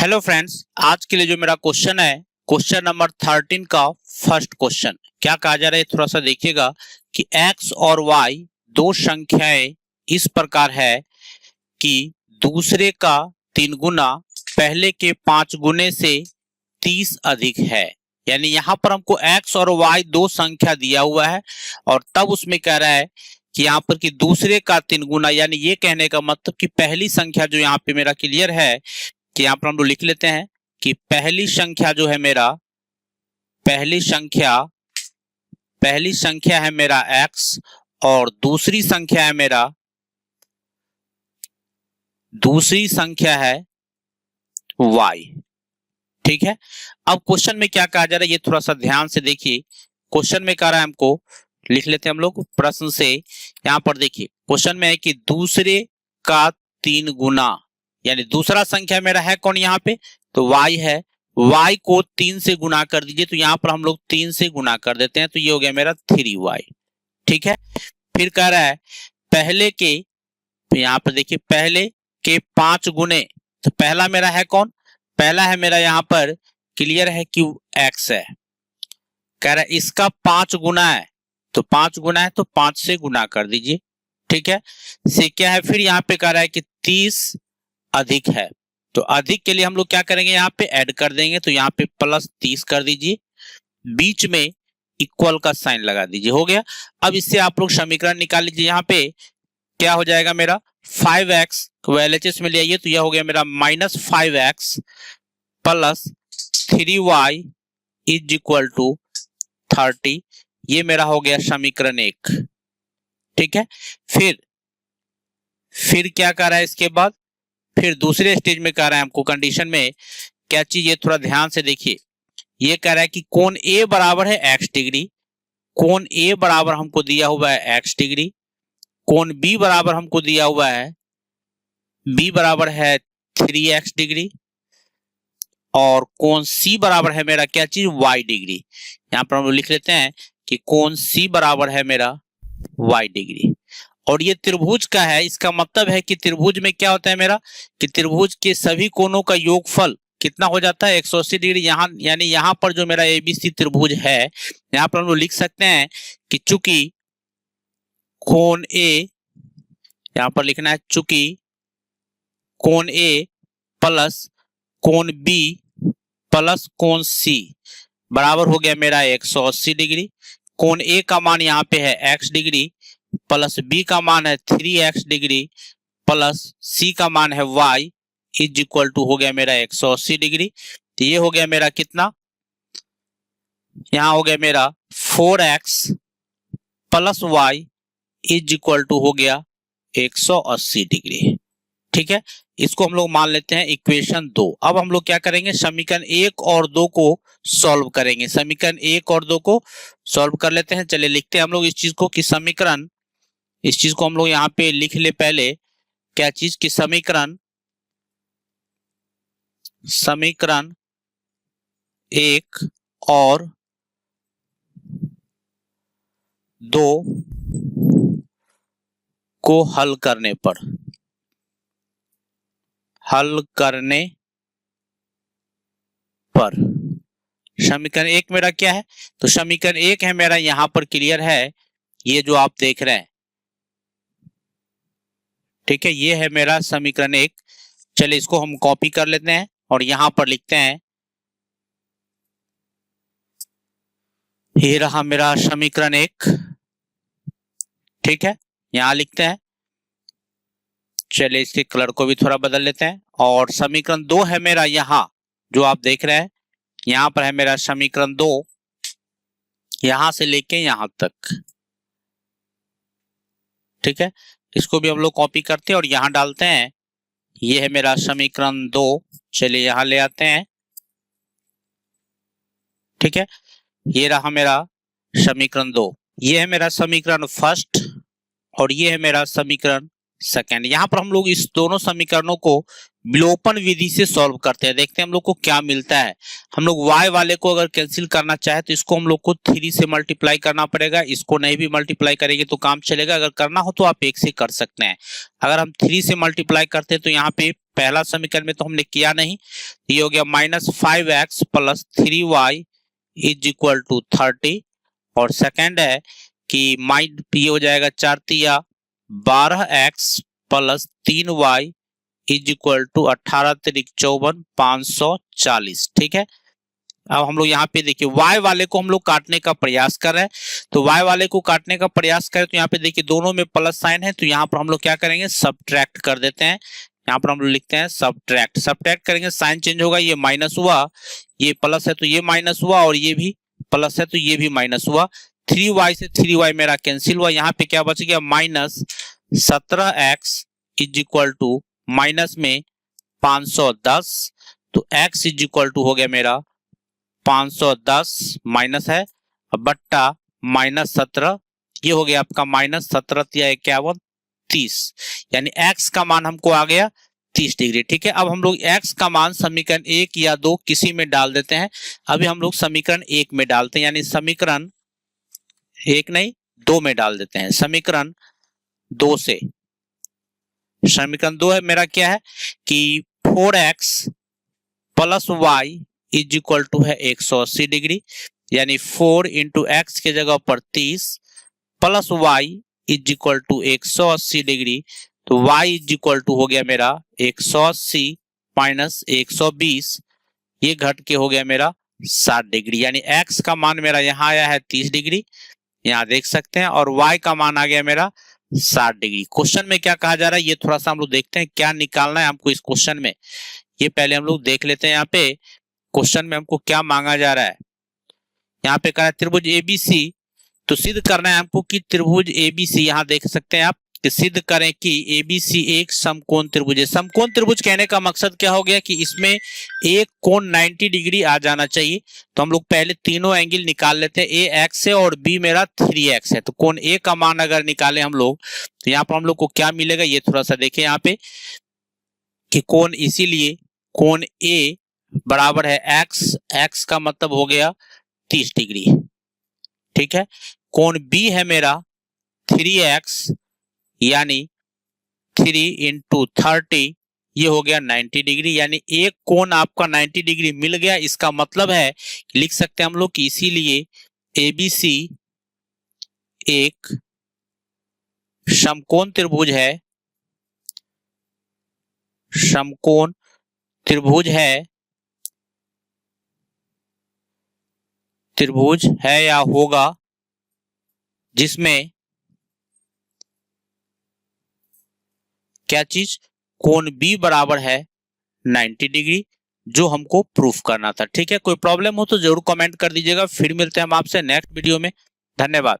Hello friends, आज के लिए जो मेरा क्वेश्चन है क्वेश्चन नंबर 13 का फर्स्ट क्वेश्चन क्या कहा जा रहा है, थोड़ा सा देखिएगा कि x और y दो संख्याएं इस प्रकार है कि दूसरे का 3 गुना पहले के 5 गुने से 30 अधिक है। यानी यहाँ पर हमको x और y दो संख्या दिया हुआ है और तब उसमें कह रहा है कि यहाँ पर कि दूसरे का 3 गुना, यानी ये कहने का मतलब कि पहली संख्या जो यहाँ पे मेरा क्लियर है कि यहाँ पर हम लोग लिख लेते हैं कि पहली संख्या जो है मेरा पहली संख्या है मेरा x और दूसरी संख्या है y। ठीक है, अब क्वेश्चन में क्या कहा जा रहा है ये थोड़ा सा ध्यान से देखिए। क्वेश्चन में कह रहा है, हमको लिख लेते हैं हम लोग प्रश्न से। यहाँ पर देखिए क्वेश्चन में है कि दूसरे का 3 गुना, यानी दूसरा संख्या मेरा है कौन यहाँ पे, तो y है। y को 3 से गुना कर दीजिए, तो यहाँ पर हम लोग 3 से गुना कर देते हैं, तो ये हो गया मेरा 3y। ठीक है, फिर कह रहा है पहले के, तो यहाँ पर देखिए पहले के 5 गुने, तो पहला मेरा है कौन, पहला है मेरा यहाँ पर क्लियर है कि x है। कह रहा है इसका 5 गुना है, तो 5 गुना है तो 5 से गुना कर दीजिए। ठीक है, से क्या है, फिर यहाँ पे कह रहा है कि 30 अधिक है, तो अधिक के लिए हम लोग क्या करेंगे, यहाँ पे ऐड कर देंगे, तो यहाँ पे प्लस 30 कर दीजिए, बीच में इक्वल का साइन लगा दीजिए, हो गया। अब इससे आप लोग समीकरण निकाल लीजिए। यहाँ पे क्या हो जाएगा मेरा 5x को LHS में ले आइए, तो यह हो गया मेरा -5x plus 3y is equal to 30। ये मेरा हो गया समीकरण 1। ठीक है, फिर क्या कर रहा है, इसके बाद फिर दूसरे स्टेज में कह रहा है हमको कंडीशन में क्या चीज, ये थोड़ा ध्यान से देखिए। ये कह रहा है कि कोण A बराबर है x डिग्री, कोण A बराबर हमको दिया हुआ है x डिग्री, कोण B बराबर हमको दिया हुआ है B बराबर है 3x डिग्री, और कोण C बराबर है मेरा क्या चीज, y डिग्री। यहाँ पर हम लिख लेते हैं कि कोण C बराबर है मेरा y डिग्री, और ये त्रिभुज का है। इसका मतलब है कि त्रिभुज में क्या होता है मेरा, कि त्रिभुज के सभी कोणों का योगफल कितना हो जाता है 180 डिग्री। यहाँ यानी यहाँ पर जो मेरा ABC त्रिभुज है, यहाँ पर हम लोग लिख सकते हैं कि चूंकि कोण A, यहाँ पर लिखना है चूंकि कोण A प्लस कोण B प्लस कोण C बराबर हो गया मेरा 180 डिग्री। कोण A का मान यहाँ पे है x डिग्री, प्लस B का मान है 3x डिग्री, प्लस C का मान है y इज इक्वल टू हो गया मेरा 180 डिग्री। तो ये हो गया मेरा कितना, यहाँ हो गया मेरा 4x plus y is equal to हो गया 180 डिग्री। ठीक है, इसको हम लोग मान लेते हैं इक्वेशन 2। अब हम लोग क्या करेंगे, समीकरण 1 और 2 को सॉल्व करेंगे। समीकरण 1 और 2 को सॉल्व कर लेते हैं। चलिए लिखते हैं हम लोग इस चीज को कि समीकरण, इस चीज को हम लोग यहाँ पे लिख ले पहले क्या चीज की समीकरण 1 और 2 को हल करने पर समीकरण 1 मेरा क्या है, तो समीकरण 1 है मेरा यहाँ पर क्लियर है, ये जो आप देख रहे हैं। ठीक है, ये है मेरा समीकरण 1। चलिए इसको हम कॉपी कर लेते हैं और यहां पर लिखते हैं, ये रहा मेरा समीकरण 1। ठीक है, यहां लिखते हैं। चलिए इसके कलर को भी थोड़ा बदल लेते हैं, और समीकरण 2 है मेरा यहाँ जो आप देख रहे हैं, यहां पर है मेरा समीकरण 2, यहां से लेके यहां तक। ठीक है, इसको भी हम लोग कॉपी करते हैं और यहां डालते हैं। ये है मेरा समीकरण 2। चलिए यहां ले आते हैं। ठीक है, ये रहा मेरा समीकरण 2, ये है मेरा समीकरण फर्स्ट और ये है मेरा समीकरण सेकंड। यहाँ पर हम लोग इस दोनों समीकरणों को विलोपन विधि से सॉल्व करते हैं, देखते हैं हम लोग को क्या मिलता है। हम लोग y वाले को अगर कैंसिल करना चाहे तो इसको हम लोग को 3 से मल्टीप्लाई करना पड़ेगा, इसको नहीं भी मल्टीप्लाई करेंगे तो काम चलेगा। अगर करना हो तो आप 1 से कर सकते हैं। अगर हम 3 से मल्टीप्लाई करते हैं तो यहाँ पे पहला समीकरण में तो हमने किया नहीं, ये हो गया -5x plus 3y is equal to 30, और सेकंड है कि ये हो जाएगा 4 तिया 12x plus 3y is equal to 18 तिरिक 54 540। ठीक है, अब हम लोग यहाँ पे देखिए y वाले को हम लोग काटने का प्रयास कर रहे हैं, तो y वाले को काटने का प्रयास करें तो यहाँ पे देखिए दोनों में प्लस साइन है, तो यहाँ पर हम लोग क्या करेंगे, सब्ट्रैक्ट कर देते हैं। यहाँ पर हम लोग लिखते हैं सब्ट्रैक्ट, सब्ट्रैक्ट करेंगे साइन चेंज होगा, ये माइनस हुआ, ये प्लस है तो ये माइनस हुआ, और ये भी प्लस है तो ये भी माइनस हुआ। 3y से 3y मेरा कैंसिल हुआ, यहाँ पे क्या बच गया, -17x is equal to minus में 510, तो x इज इक्वल टू हो गया मेरा 510 माइनस है बट्टा -17, ये हो गया आपका -17 या 51 30, यानी x का मान हमको आ गया 30 डिग्री। ठीक है, अब हम लोग x का मान समीकरण 1 या 2 किसी में डाल देते हैं। अभी हम लोग समीकरण 1 में डालते हैं, यानी समीकरण 1 नहीं 2 में डाल देते हैं। समीकरण 2 से, समीकरण 2 है मेरा क्या है कि 4x plus y is equal to है 180 डिग्री, यानी 4 इंटू एक्स के जगह पर 30 plus y is equal to 180 degree, तो y इज इक्वल टू हो गया मेरा 180 माइनस 120, ये घट के हो गया मेरा 60 डिग्री, यानी x का मान मेरा यहाँ आया है 30 डिग्री, यहाँ देख सकते हैं, और y का मान आ गया मेरा 60 डिग्री। क्वेश्चन में क्या कहा जा रहा है ये थोड़ा सा हम लोग देखते हैं, क्या निकालना है हमको इस क्वेश्चन में, ये पहले हम लोग देख लेते हैं। यहाँ पे क्वेश्चन में हमको क्या मांगा जा रहा है, यहाँ पे कह रहा है त्रिभुज ABC, तो सिद्ध करना है हमको कि त्रिभुज ABC, यहाँ देख सकते हैं आप कि सिद्ध करें कि ABC एक समकोण त्रिभुज है। समकोण त्रिभुज कहने का मकसद क्या हो गया कि इसमें एक कोण 90 डिग्री आ जाना चाहिए, तो हम लोग पहले तीनों एंगल निकाल लेते हैं, A x है और B मेरा 3x है, तो कोण A का मान अगर निकाले हम लोग तो यहाँ पर हम लोग को क्या मिलेगा, ये थोड़ा सा देखें यहाँ पे कि कोण, इसीलिए कोण A बराबर है x का मतलब हो गया 30 डिग्री। ठीक है, कोण B है मेरा 3x, यानी 3 इंटू 30, ये हो गया 90 डिग्री, यानी एक कोण आपका 90 डिग्री मिल गया। इसका मतलब है लिख सकते हैं हम लोग कि इसीलिए ABC एक समकोण त्रिभुज है, समकोण त्रिभुज है या होगा जिसमें क्या चीज, कोण B बराबर है 90 डिग्री, जो हमको प्रूफ करना था। ठीक है, कोई प्रॉब्लम हो तो जरूर कमेंट कर दीजिएगा, फिर मिलते हैं हम आपसे नेक्स्ट वीडियो में। धन्यवाद।